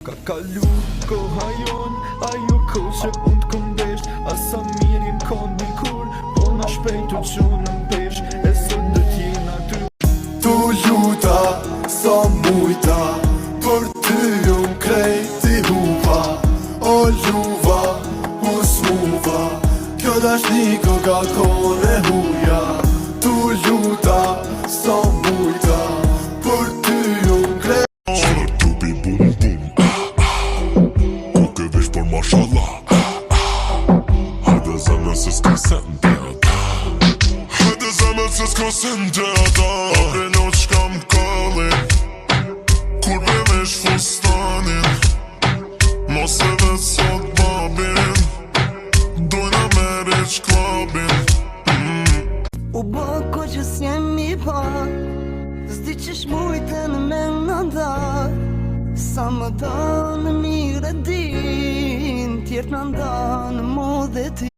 Ka kalu koha jon, ajo kohë që unë t'këmbesh Asa mirim kondi kur, po na shpejt u qunën pesh E sot do t'jena ty Tu luta, sa mujta Për ty unë krejti huva O luva, u smuva Kjo dashni ko ka kone huja Tu luta, sa mujta Për ty unë krejti Tupi bum bum O ke vesh për mashallah Hajde zemër se s'ka sende ata Hajde zemër se s'ka sende ata Apre në qka m'kalli Kur be vesh fustanin Mos e vet sot babin Dojna me req klabin U bako që s'jem i pa Zdi që shmujte në men në da Sa më da në mire din Tjertë në nda në modhe ti